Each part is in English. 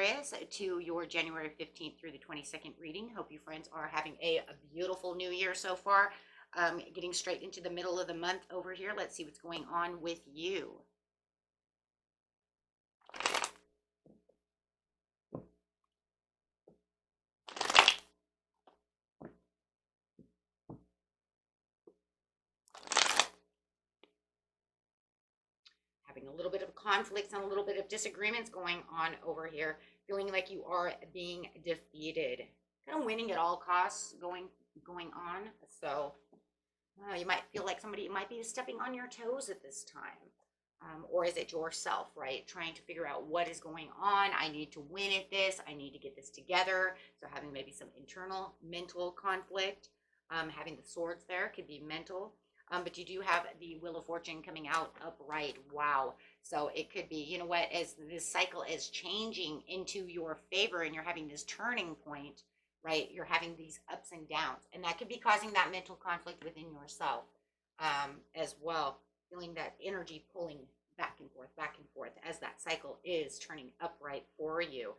Aquarius, to your January 15th through the 22nd reading. Hope you friends are having a beautiful new year so far. Getting straight into the middle of the month over here. Let's see what's going on with you. Having a little bit of conflicts and a little bit of disagreements going on over here. Feeling like you are being defeated. Kind of winning at all costs going on. So you might feel like somebody might be stepping on your toes at this time. Or is it yourself, right? Trying to figure out what is going on. I need to win at this. I need to get this together. So having maybe some internal mental conflict. Having the swords there could be mental. But you do have the Wheel of Fortune coming out upright. Wow. So it could be, you know what, as this cycle is changing into your favor and you're having this turning point, right? You're having these ups and downs. And that could be causing that mental conflict within yourself as well. Feeling that energy pulling back and forth as that cycle is turning upright for you.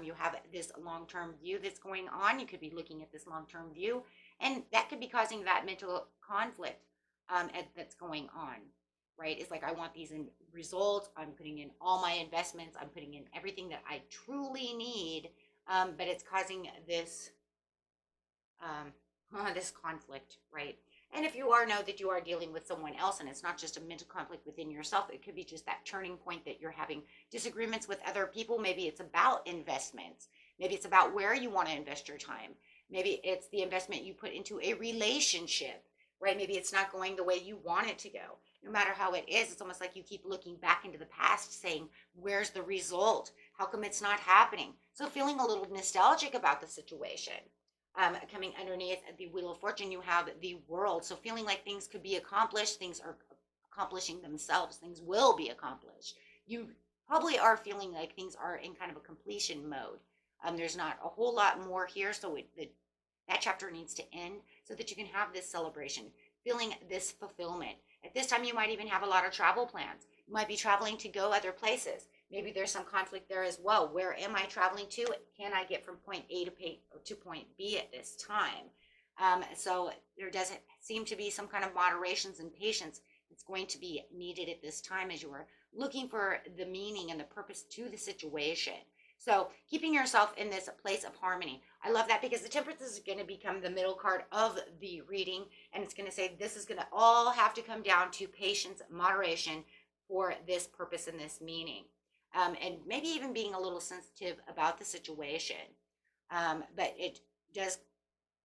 You have this long-term view that's going on. You could be looking at this long-term view, and that could be causing that mental conflict that's going on, right? It's like, I want these results. I'm putting in all my investments. I'm putting in everything that I truly need, but it's causing this this conflict, right? And if you know that you are dealing with someone else and it's not just a mental conflict within yourself, it could be just that turning point that you're having disagreements with other people. Maybe it's about investments. Maybe it's about where you want to invest your time. Maybe it's the investment you put into a relationship, right? Maybe it's not going the way you want it to go. No matter how it is, it's almost like you keep looking back into the past saying, where's the result? How come it's not happening? So feeling a little nostalgic about the situation. Coming underneath the Wheel of Fortune, you have the World. So feeling like things could be accomplished, things are accomplishing themselves, things will be accomplished. You probably are feeling like things are in kind of a completion mode. There's not a whole lot more here, so that chapter needs to end so that you can have this celebration, feeling this fulfillment. At this time, you might even have a lot of travel plans. You might be traveling to go other places. Maybe there's some conflict there as well. Where am I traveling to? Can I get from point A to point B at this time? So there doesn't seem to be some kind of moderations and patience that's going to be needed at this time as you are looking for the meaning and the purpose to the situation. So keeping yourself in this place of harmony. I love that because the Temperance is going to become the middle card of the reading. And it's going to say this is going to all have to come down to patience, moderation for this purpose and this meaning. And maybe even being a little sensitive about the situation. But it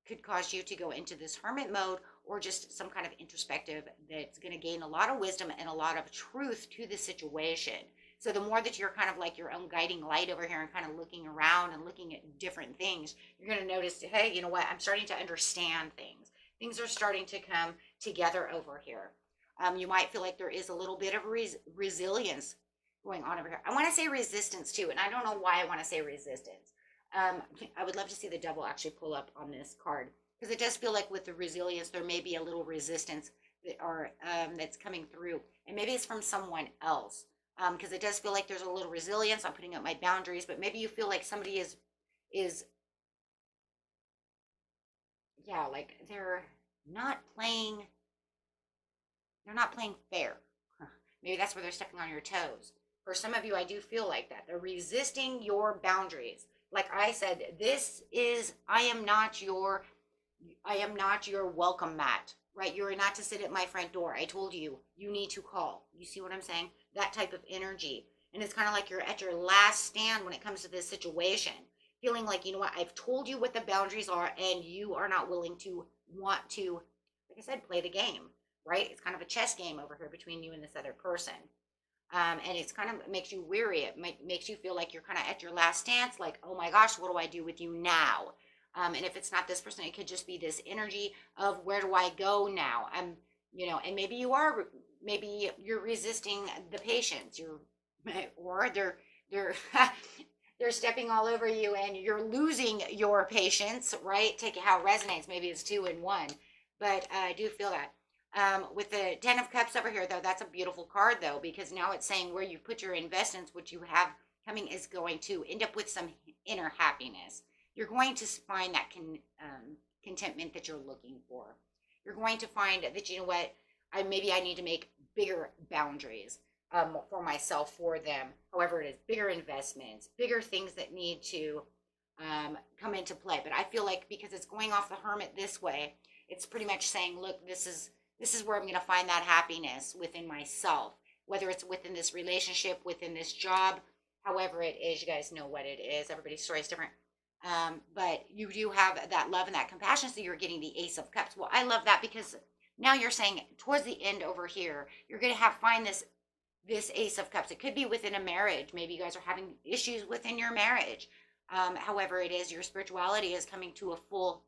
could cause you to go into this hermit mode or just some kind of introspective that's going to gain a lot of wisdom and a lot of truth to the situation. So the more that you're kind of like your own guiding light over here and kind of looking around and looking at different things, you're going to notice, hey, you know what? I'm starting to understand things. Things are starting to come together over here. You might feel like there is a little bit of resilience going on over here. I want to say resistance too, and I don't know why I want to say resistance. I would love to see the Devil actually pull up on this card because it does feel like with the resilience, there may be a little resistance that's coming through, and maybe it's from someone else. Because it does feel like there's a little resilience. I'm putting up my boundaries, but maybe you feel like somebody is yeah, like they're not playing fair. Maybe that's where they're stepping on your toes. For some of you, I do feel like that. They're resisting your boundaries. Like I said, I am not your welcome mat, right? You're not to sit at my front door. I told you, you need to call. You see what I'm saying? That type of energy. And it's kind of like you're at your last stand when it comes to this situation. Feeling like, you know what, I've told you what the boundaries are and you are not willing to want to, like I said, play the game, right? It's kind of a chess game over here between you and this other person. And it's kind of makes you weary. It makes you feel like you're kind of at your last stance, like, oh my gosh, what do I do with you now? And if it's not this person, it could just be this energy of where do I go now? And maybe you're resisting the patience. Or they're they're stepping all over you and you're losing your patience, right? Take it how it resonates. Maybe it's 2 in 1, but I do feel that. With the 10 of Cups over here, though, that's a beautiful card, though, because now it's saying where you put your investments, which you have coming is going to end up with some inner happiness. You're going to find that contentment that you're looking for. You're going to find that, you know what, maybe I need to make bigger boundaries for myself, for them. However it is, bigger investments, bigger things that need to come into play. But I feel like because it's going off the Hermit this way, it's pretty much saying, look, this is where I'm going to find that happiness within myself, whether it's within this relationship, within this job, however it is. You guys know what it is. Everybody's story is different. But you do have that love and that compassion, so you're getting the Ace of Cups. Well, I love that, because now you're saying towards the end over here, you're going to find this Ace of Cups. It could be within a marriage. Maybe you guys are having issues within your marriage. However it is, your spirituality is coming to a full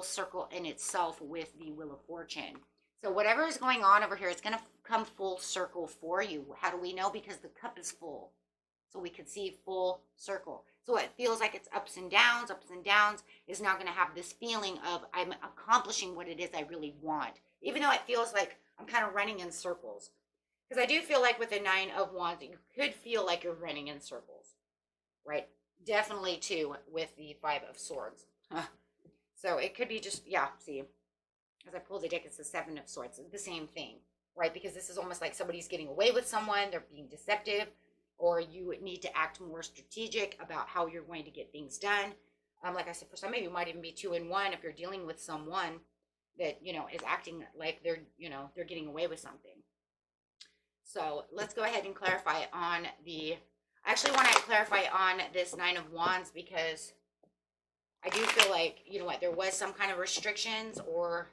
circle in itself with the Wheel of Fortune. So whatever is going on over here, it's going to come full circle for you. How do we know? Because the cup is full. So we could see full circle. So it feels like it's ups and downs is now going to have this feeling of I'm accomplishing what it is I really want. Even though it feels like I'm kind of running in circles. Because I do feel like with the Nine of Wands, you could feel like you're running in circles. Right? Definitely too with the Five of Swords. So it could be just, yeah, see, as I pull the deck, it's the Seven of Swords. The same thing, right? Because this is almost like somebody's getting away with someone. They're being deceptive. Or you need to act more strategic about how you're going to get things done. Like I said, for some of you, might even be 2 in 1 if you're dealing with someone that, is acting like they're getting away with something. So let's go ahead and clarify on I actually want to clarify on this Nine of Wands, because I do feel like, you know what, there was some kind of restrictions, or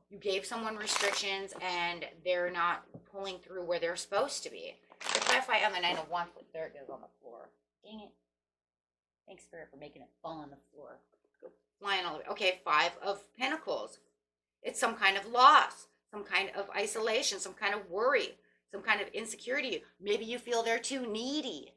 you gave someone restrictions and they're not pulling through where they're supposed to be. To clarify on the Nine of Wands, there it goes on the floor. Dang it. Thanks, Spirit, for making it fall on the floor. Go flying all the way. Okay, Five of Pentacles. It's some kind of loss, some kind of isolation, some kind of worry, some kind of insecurity. Maybe you feel they're too needy,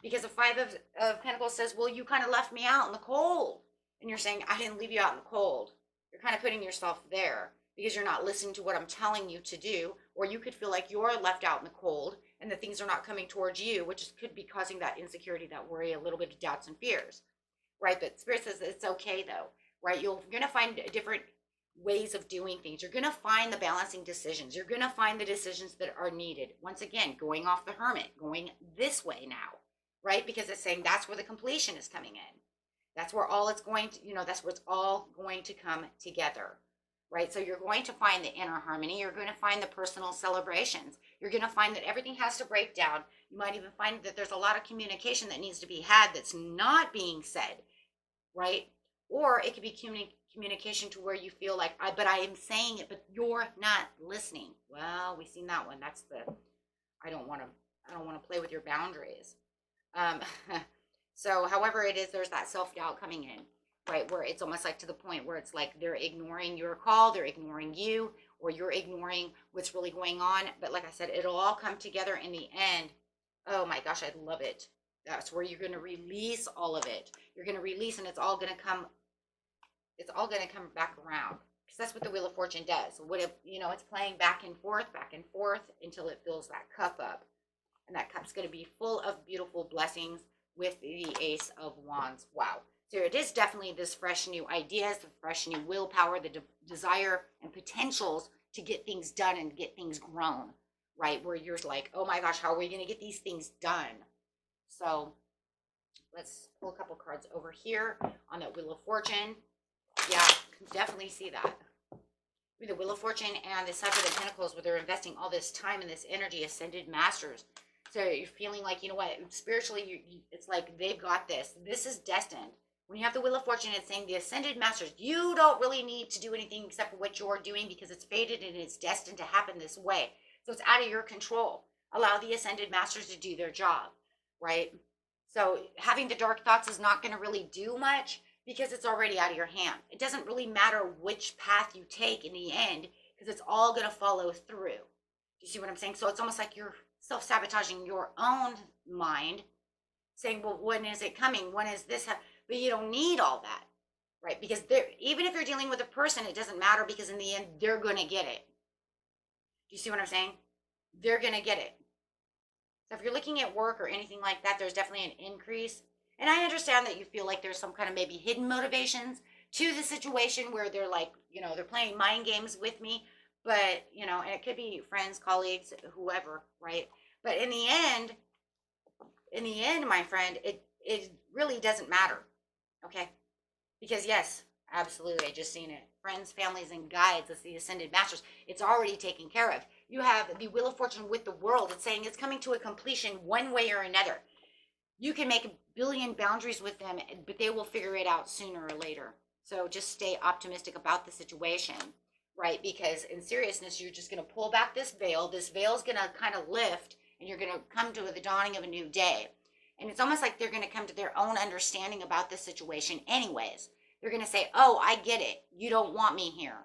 because the Five of Pentacles says, well, you kind of left me out in the cold. And you're saying, I didn't leave you out in the cold. You're kind of putting yourself there because you're not listening to what I'm telling you to do. Or you could feel like you're left out in the cold and the things are not coming towards you, which could be causing that insecurity, that worry, a little bit of doubts and fears, right? But Spirit says it's okay though, right? You're going to find different ways of doing things. You're going to find the balancing decisions. You're going to find the decisions that are needed. Once again, going off the Hermit, going this way now, right? Because it's saying that's where the completion is coming in. That's where all it's going to, that's where it's all going to come together. Right? So you're going to find the inner harmony. You're going to find the personal celebrations. You're going to find that everything has to break down. You might even find that there's a lot of communication that needs to be had that's not being said, right? Or it could be communication to where you feel like, but I am saying it, but you're not listening. Well, we've seen that one. That's I don't want to play with your boundaries. So however it is, there's that self-doubt coming in. Right, where it's almost like to the point where it's like they're ignoring your call, they're ignoring you, or you're ignoring what's really going on. But like I said, it'll all come together in the end. Oh my gosh, I love it. That's where you're going to release all of it. You're going to release, and it's all going to come back around. Because that's what the Wheel of Fortune does. It's playing back and forth until it fills that cup up. And that cup's going to be full of beautiful blessings with the Ace of Wands. Wow. So it is definitely this fresh new ideas, the fresh new willpower, the desire and potentials to get things done and get things grown, right? Where you're like, oh my gosh, how are we going to get these things done? So let's pull a couple cards over here on that Wheel of Fortune. Yeah, definitely see that. With the Wheel of Fortune and the Seven of Pentacles, where they're investing all this time and this energy, Ascended Masters. So you're feeling like, you know what, spiritually, it's like they've got this. This is destined. When you have the Wheel of Fortune, it's saying the Ascended Masters, you don't really need to do anything except for what you're doing, because it's fated and it's destined to happen this way. So it's out of your control. Allow the Ascended Masters to do their job, right? So having the dark thoughts is not going to really do much because it's already out of your hand. It doesn't really matter which path you take in the end, because it's all going to follow through. Do you see what I'm saying? So it's almost like you're self-sabotaging your own mind, saying, well, when is it coming? When is this happening? But you don't need all that, right? Because even if you're dealing with a person, it doesn't matter, because in the end, they're going to get it. Do you see what I'm saying? They're going to get it. So if you're looking at work or anything like that, there's definitely an increase. And I understand that you feel like there's some kind of maybe hidden motivations to the situation where they're like, they're playing mind games with me. But, and it could be friends, colleagues, whoever, right? But in the end, my friend, it really doesn't matter. Okay? Because yes, absolutely, I just seen it. Friends, families, and guides, it's the ascended masters. It's already taken care of. You have the wheel of fortune with the world. It's saying it's coming to a completion one way or another. You can make a billion boundaries with them, but they will figure it out sooner or later. So just stay optimistic about the situation, right? Because in seriousness, you're just going to pull back this veil. This veil is going to kind of lift, and you're going to come to the dawning of a new day. And it's almost like they're going to come to their own understanding about the situation anyways. They're going to say, oh, I get it. You don't want me here.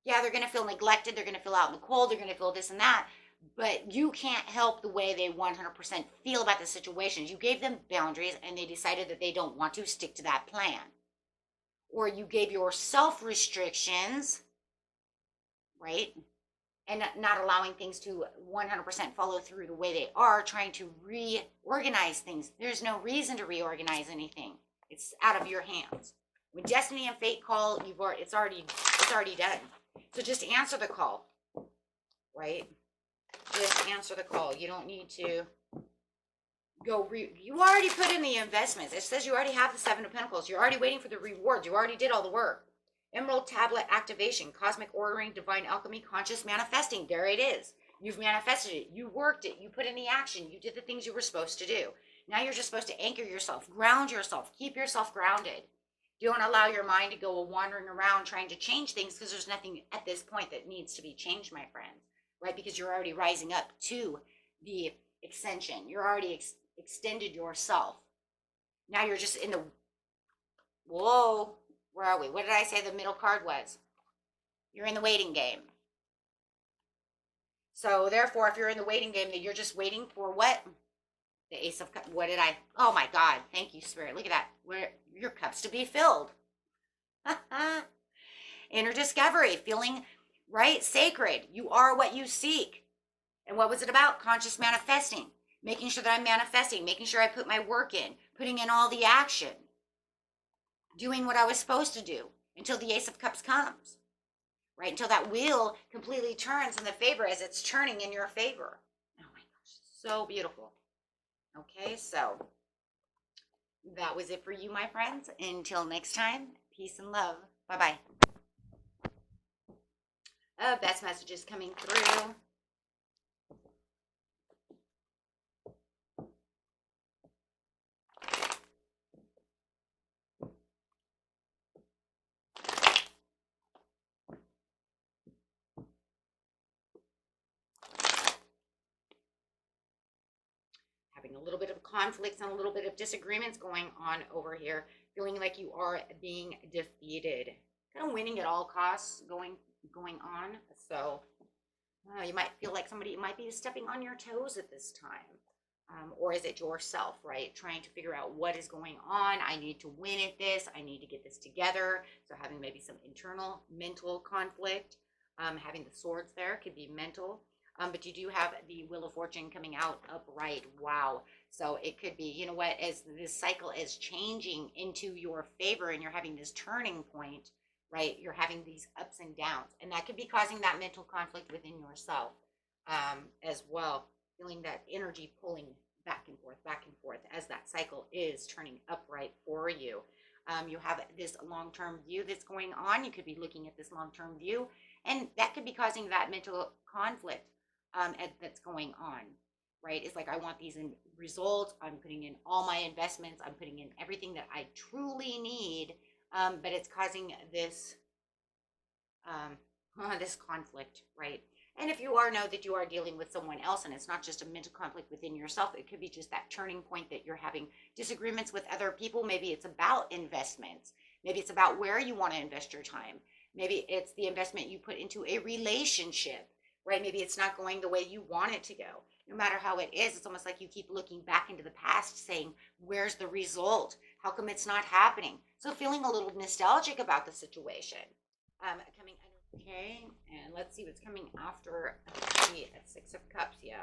Yeah, they're going to feel neglected. They're going to feel out in the cold. They're going to feel this and that. But you can't help the way they 100% feel about the situations. You gave them boundaries and they decided that they don't want to stick to that plan. Or you gave yourself restrictions, right? And not allowing things to 100% follow through the way they are, trying to reorganize things. There's no reason to reorganize anything. It's out of your hands. When destiny and fate call, it's already done. So just answer the call, right? Just answer the call. You don't need to you already put in the investments. It says you already have the 7 of Pentacles. You're already waiting for the rewards. You already did all the work. Emerald tablet activation, cosmic ordering, divine alchemy, conscious manifesting. There it is. You've manifested it. You worked it. You put in the action. You did the things you were supposed to do. Now you're just supposed to anchor yourself, ground yourself, keep yourself grounded. Don't allow your mind to go wandering around trying to change things, because there's nothing at this point that needs to be changed, my friends, right? Because you're already rising up to the extension. You're already extended yourself. Now you're just in the, whoa, where are we? What did I say the middle card was? You're in the waiting game. So therefore, if you're in the waiting game, then you're just waiting for what? The Ace of Cups. What did I? Oh my God. Thank you, Spirit. Look at that. Where your cups to be filled. Inner discovery. Feeling, right? Sacred. You are what you seek. And what was it about? Conscious manifesting. Making sure that I'm manifesting. Making sure I put my work in. Putting in all the action. Doing what I was supposed to do until the Ace of Cups comes. Right? Until that wheel completely turns in the favor as it's turning in your favor. Oh my gosh. So beautiful. Okay, so that was it for you, my friends. Until next time, peace and love. Bye-bye. Best messages coming through. Having a little bit of conflicts and a little bit of disagreements going on over here, feeling like you are being defeated, kind of winning at all costs going on. So you might feel like somebody might be stepping on your toes at this time. Or is it yourself, right? Trying to figure out what is going on. I need to win at this. I need to get this together. So having maybe some internal mental conflict. Having the swords there could be mental. But you do have the Wheel of Fortune coming out upright. Wow. So it could be, you know what, as this cycle is changing into your favor and you're having this turning point, right? You're having these ups and downs. And that could be causing that mental conflict within yourself as well. Feeling that energy pulling back and forth as that cycle is turning upright for you. You have this long-term view that's going on. You could be looking at this long-term view, and that could be causing that mental conflict that's going on, right? It's like, I want these results. I'm putting in all my investments. I'm putting in everything that I truly need, but it's causing this this conflict, right? And if you know that you are dealing with someone else, and it's not just a mental conflict within yourself, it could be just that turning point that you're having disagreements with other people. Maybe it's about investments. Maybe it's about where you want to invest your time. Maybe it's the investment you put into a relationship, right? Maybe it's not going the way you want it to go. No matter how it is, it's almost like you keep looking back into the past saying, where's the result? How come it's not happening? So feeling a little nostalgic about the situation. Coming under, okay, and let's see what's coming after the 6 of Cups. Yeah.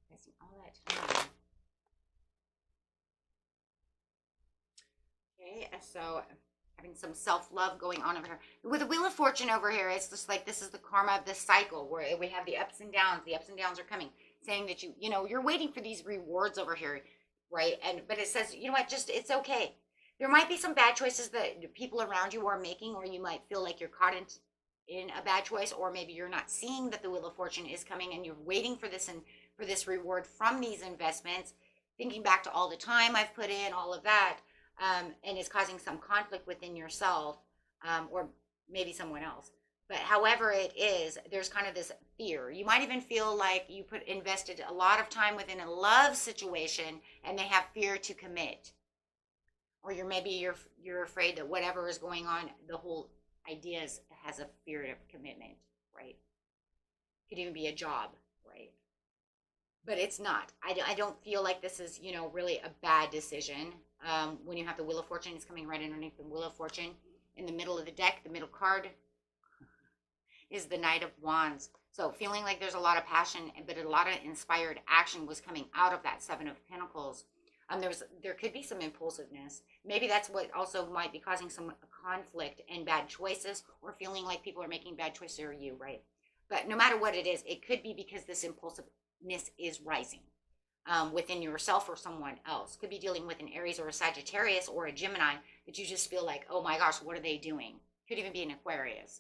Investing all that time. Okay, so having some self-love going on over here. With the Wheel of Fortune over here, it's just like this is the karma of this cycle where we have the ups and downs. The ups and downs are coming, saying that you know, you're waiting for these rewards over here, right? But it says, you know what, just it's okay. There might be some bad choices that people around you are making, or you might feel like you're caught in a bad choice, or maybe you're not seeing that the Wheel of Fortune is coming and you're waiting for this and for this reward from these investments, thinking back to all the time I've put in, all of that, and it's causing some conflict within yourself, or maybe someone else. But however it is, there's kind of this fear. You might even feel like you invested a lot of time within a love situation and they have fear to commit. Or you're afraid that whatever is going on, the whole idea has a fear of commitment, right? Could even be a job, right? But it's not. I don't feel like this is, you know, really a bad decision. When you have the Wheel of Fortune, it's coming right underneath the Wheel of Fortune. In the middle of the deck, the middle card is the Knight of Wands. So feeling like there's a lot of passion, but a lot of inspired action was coming out of that Seven of Pentacles. There could be some impulsiveness. Maybe that's what also might be causing some conflict and bad choices, or feeling like people are making bad choices, or you, right? But no matter what it is, it could be because this impulsiveness is rising within yourself or someone else. Could be dealing with an Aries or a Sagittarius or a Gemini that you just feel like, oh my gosh, what are they doing? Could even be an Aquarius,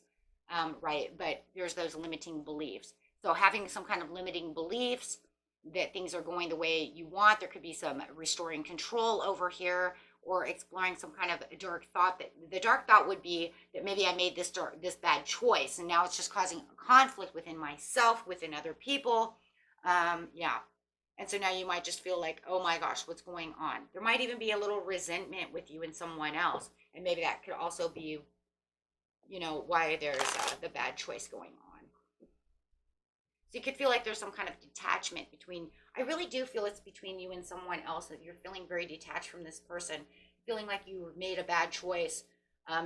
right? But there's those limiting beliefs. So having some kind of limiting beliefs that things are going the way you want. There could be some restoring control over here, or exploring some kind of dark thought. That the dark thought would be that maybe I made this bad choice, and now it's just causing conflict within myself, within other people. Yeah. And so now you might just feel like, oh my gosh, what's going on? There might even be a little resentment with you and someone else. And maybe that could also be, you know, why there's the bad choice going on. So you could feel like there's some kind of detachment between, I really do feel it's between you and someone else, that you're feeling very detached from this person, feeling like you made a bad choice.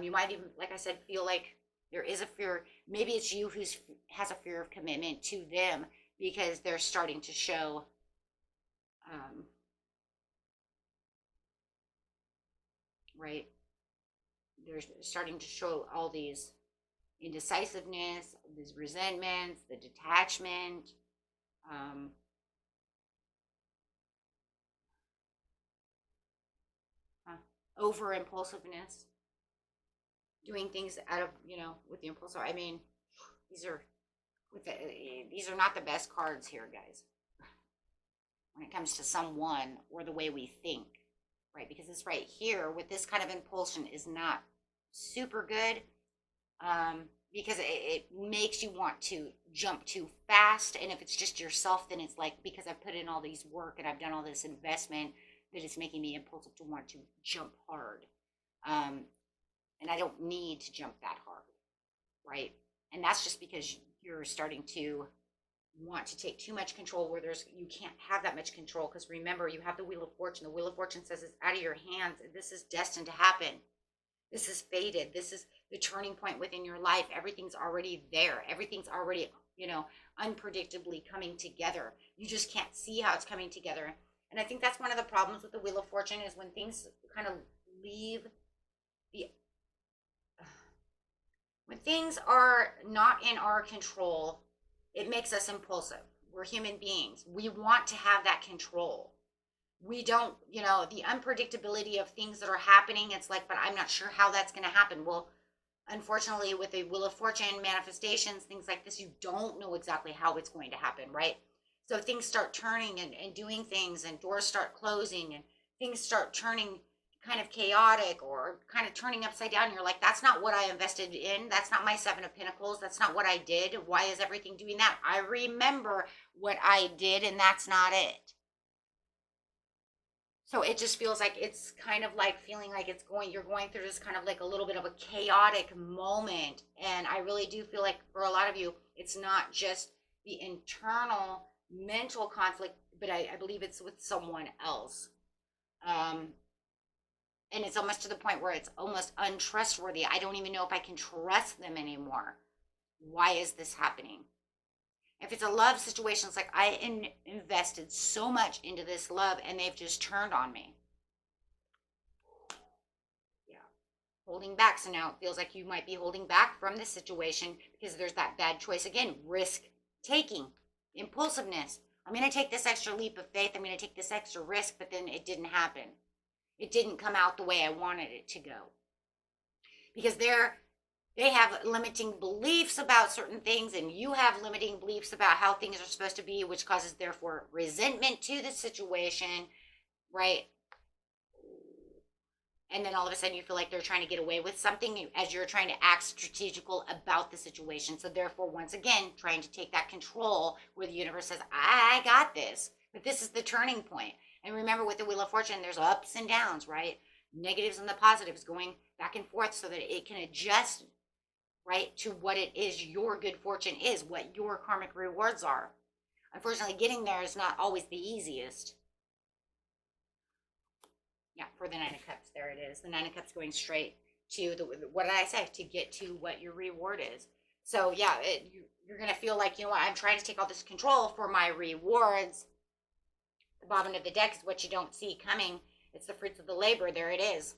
You might even, like I said, feel like there is a fear. Maybe it's you who has a fear of commitment to them because they're starting to show, right? They're starting to show all these indecisiveness, these resentments, the detachment, over impulsiveness, doing things out of, you know, with the impulse. I mean, these are these are not the best cards here, guys, when it comes to someone or the way we think, right? Because this right here with this kind of impulsion is not super good. Because it makes you want to jump too fast. And if it's just yourself, then it's like, because I've put in all these work and I've done all this investment, that it's making me impulsive to want to jump hard. And I don't need to jump that hard, right? And that's just because you're starting to want to take too much control where you can't have that much control. Because remember, you have the Wheel of Fortune. The Wheel of Fortune says it's out of your hands. This is destined to happen. This is fated. This is the turning point within your life. Everything's already there. Everything's already, you know, unpredictably coming together. You just can't see how it's coming together. And I think that's one of the problems with the Wheel of Fortune, is when things kind of leave the, when things are not in our control, it makes us impulsive. We're human beings. We want to have that control. We don't, you know, the unpredictability of things that are happening, it's like, but I'm not sure how that's going to happen. Well, unfortunately, with the Wheel of Fortune, manifestations, things like this, you don't know exactly how it's going to happen, right? So things start turning and doing things, and doors start closing, and things start turning kind of chaotic or kind of turning upside down. You're like, that's not what I invested in. That's not my Seven of Pentacles. That's not what I did. Why is everything doing that? I remember what I did, and that's not it. So it just feels like it's kind of like feeling like you're going through this kind of like a little bit of a chaotic moment. And I really do feel like for a lot of you, it's not just the internal mental conflict, but I believe it's with someone else. And it's almost to the point where it's almost untrustworthy. I don't even know if I can trust them anymore. Why is this happening? If it's a love situation, it's like I invested so much into this love and they've just turned on me. Yeah. Holding back. So now it feels like you might be holding back from this situation because there's that bad choice again. Risk taking, impulsiveness. I'm going to take this extra leap of faith. I'm going to take this extra risk, but then it didn't happen. It didn't come out the way I wanted it to go. Because they have limiting beliefs about certain things, and you have limiting beliefs about how things are supposed to be, which causes therefore resentment to the situation, right? And then all of a sudden you feel like they're trying to get away with something as you're trying to act strategical about the situation. So therefore, once again, trying to take that control where the universe says, I got this. But this is the turning point. And remember, with the Wheel of Fortune, there's ups and downs, right? Negatives and the positives going back and forth so that it can adjust, right, to what it is your good fortune is, what your karmic rewards are. Unfortunately, getting there is not always the easiest. Yeah, for the Nine of Cups, there it is. The Nine of Cups going straight to what did I say? To get to what your reward is. So yeah, you're going to feel like, you know what, I'm trying to take all this control for my rewards. The bottom of the deck is what you don't see coming. It's the fruits of the labor. There it is.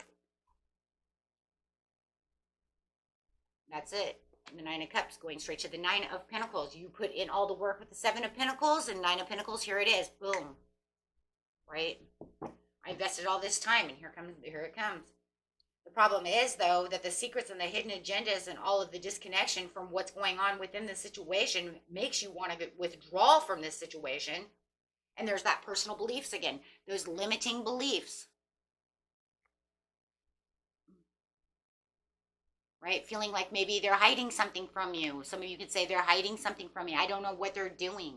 That's it. And the Nine of Cups going straight to the Nine of Pentacles. You put in all the work with the Seven of Pentacles and Nine of Pentacles. Here it is. Boom. Right? I invested all this time, and here it comes. The problem is, though, that the secrets and the hidden agendas and all of the disconnection from what's going on within the situation makes you want to withdraw from this situation. And there's that personal beliefs again, those limiting beliefs. Right? Feeling like maybe they're hiding something from you. Some of you could say they're hiding something from me. I don't know what they're doing.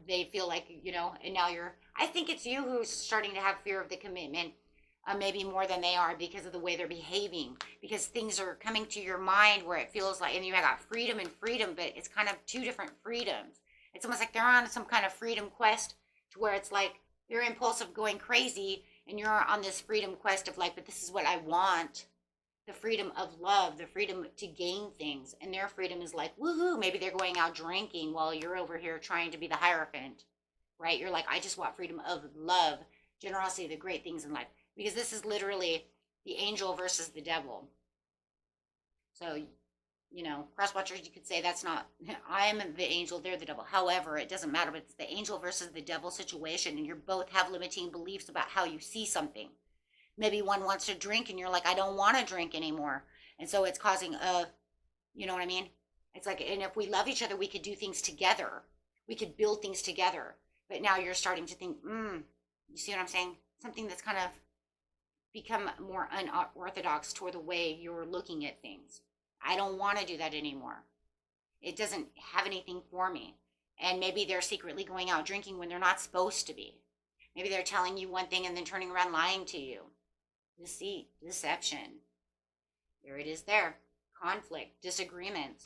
They feel like, you know, and now I think it's you who's starting to have fear of the commitment, maybe more than they are because of the way they're behaving, because things are coming to your mind where it feels like, and you have got freedom and freedom, but it's kind of two different freedoms. It's almost like they're on some kind of freedom quest to where it's like they're impulsive going crazy and you're on this freedom quest of like, but this is what I want. The freedom of love, the freedom to gain things. And their freedom is like, woohoo, maybe they're going out drinking while you're over here trying to be the Hierophant, right? You're like, I just want freedom of love, generosity, the great things in life. Because this is literally the angel versus the devil. So, you know, cross watchers, you could say that's not, I'm the angel, they're the devil. However, it doesn't matter, but it's the angel versus the devil situation. And you both have limiting beliefs about how you see something. Maybe one wants to drink and you're like, I don't want to drink anymore. And so it's causing you know what I mean? It's like, and if we love each other, we could do things together. We could build things together. But now you're starting to think, you see what I'm saying? Something that's kind of become more unorthodox toward the way you're looking at things. I don't want to do that anymore. It doesn't have anything for me. And maybe they're secretly going out drinking when they're not supposed to be. Maybe they're telling you one thing and then turning around lying to you. Deceit, deception. There it is there. Conflict, disagreements.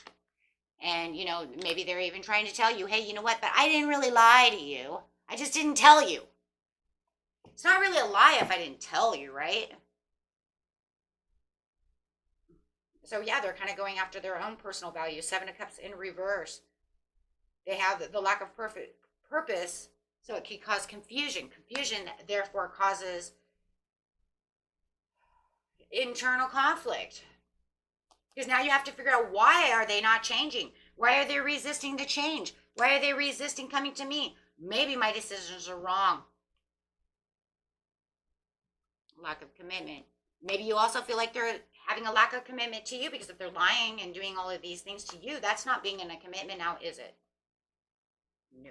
And, you know, maybe they're even trying to tell you, hey, you know what, but I didn't really lie to you. I just didn't tell you. It's not really a lie if I didn't tell you, right? So, yeah, they're kind of going after their own personal values. Seven of Cups in reverse. They have the lack of purpose, so it can cause confusion. Confusion, therefore, causes internal conflict, because now you have to figure out, why are they not changing? Why are they resisting the change? Why are they resisting coming to me? Maybe my decisions are wrong. Lack of commitment. Maybe you also feel like they're having a lack of commitment to you, because if they're lying and doing all of these things to you, that's not being in a commitment now, is it? No.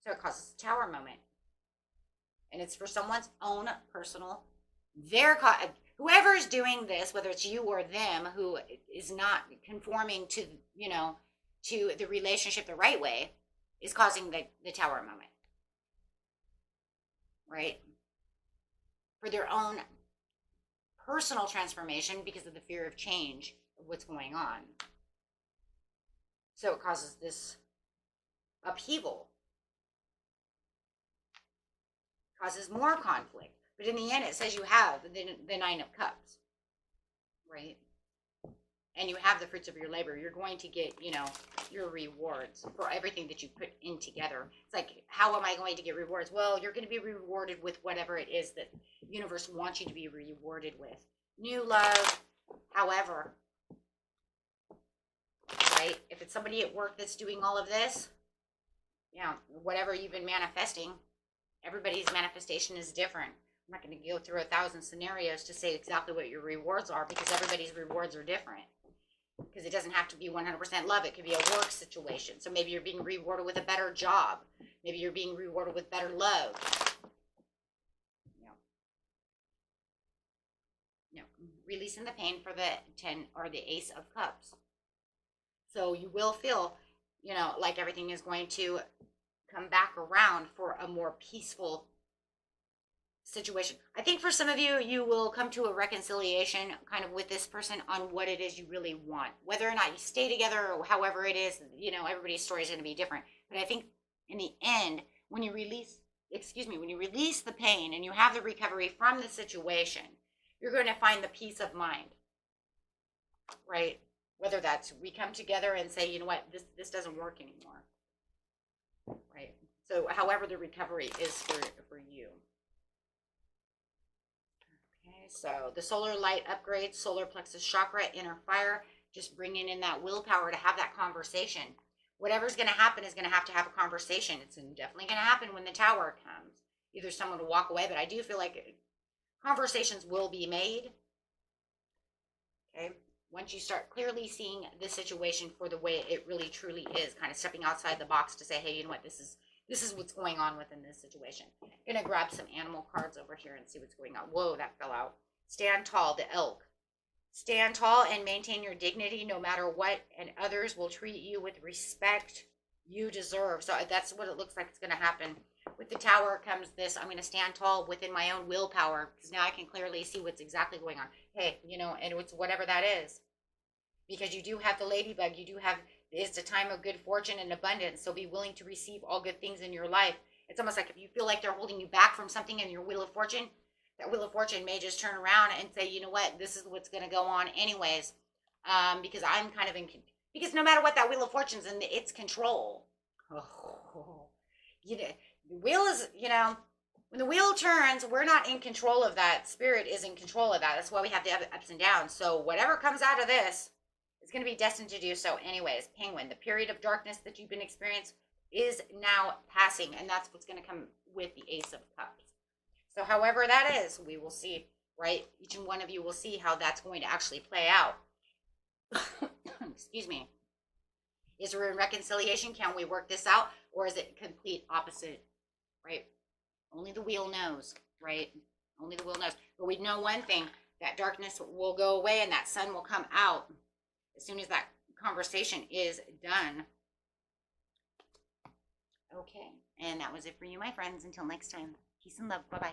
So it causes a tower moment, and it's for someone's own personal, whoever is doing this, whether it's you or them, who is not conforming to, you know, to the relationship the right way, is causing the tower moment, right? For their own personal transformation, because of the fear of change of what's going on. So it causes this upheaval, causes more conflict. But in the end, it says you have the Nine of Cups, right? and you have the fruits of your labor, you're going to get, you know, your rewards for everything that you put in together. It's like, how am I going to get rewards? Well, you're going to be rewarded with whatever it is that the universe wants you to be rewarded with. New love, however, right? If it's somebody at work that's doing all of this, yeah, whatever you've been manifesting, everybody's manifestation is different. I'm not going to go through 1,000 scenarios to say exactly what your rewards are, because everybody's rewards are different. Because it doesn't have to be 100% love. It could be a work situation. So maybe you're being rewarded with a better job. Maybe you're being rewarded with better love. You know, releasing the pain for the 10 or the Ace of Cups. So you will feel, you know, like everything is going to come back around for a more peaceful situation. I think for some of you, you will come to a reconciliation kind of with this person on what it is you really want. Whether or not you stay together or however it is, you know, everybody's story is going to be different. But I think in the end, when you release, when you release the pain and you have the recovery from the situation, you're going to find the peace of mind, right? Whether that's we come together and say, you know what, this doesn't work anymore, right? So however the recovery is for you. So the solar light upgrade, solar plexus chakra, inner fire, just bringing in that willpower to have that conversation. Whatever's going to happen is going to have a conversation. It's definitely going to happen when the tower comes. Either someone will walk away, but I do feel like conversations will be made. Okay. Once you start clearly seeing the situation for the way it really truly is, kind of stepping outside the box to say, hey, you know what, this is what's going on within this situation. I'm going to grab some animal cards over here and see what's going on. Whoa, that fell out. Stand tall, the elk. Stand tall and maintain your dignity no matter what, and others will treat you with respect you deserve. So that's what it looks like it's going to happen. With the tower comes this, I'm going to stand tall within my own willpower, because now I can clearly see what's exactly going on. Hey, you know, and it's whatever that is. Because you do have the ladybug, you do have, it's a time of good fortune and abundance, so be willing to receive all good things in your life. It's almost like if you feel like they're holding you back from something in your wheel of fortune, that wheel of fortune may just turn around and say, you know what, this is what's going to go on anyways, because I'm kind of because no matter what, that wheel of fortune's in its control. Oh, you know, the wheel is, you know, when the wheel turns, we're not in control of that. Spirit is in control of that. That's why we have the ups and downs. So whatever comes out of this, it's going to be destined to do so anyways. Penguin, the period of darkness that you've been experiencing is now passing, and that's what's going to come with the Ace of Cups. So however that is, we will see, right? Each and one of you will see how that's going to actually play out. Excuse me. Is there a reconciliation? Can we work this out? Or is it complete opposite, right? Only the wheel knows, right? Only the wheel knows. But we know one thing, that darkness will go away and that sun will come out as soon as that conversation is done. Okay, and that was it for you, my friends. Until next time, peace and love. Bye-bye.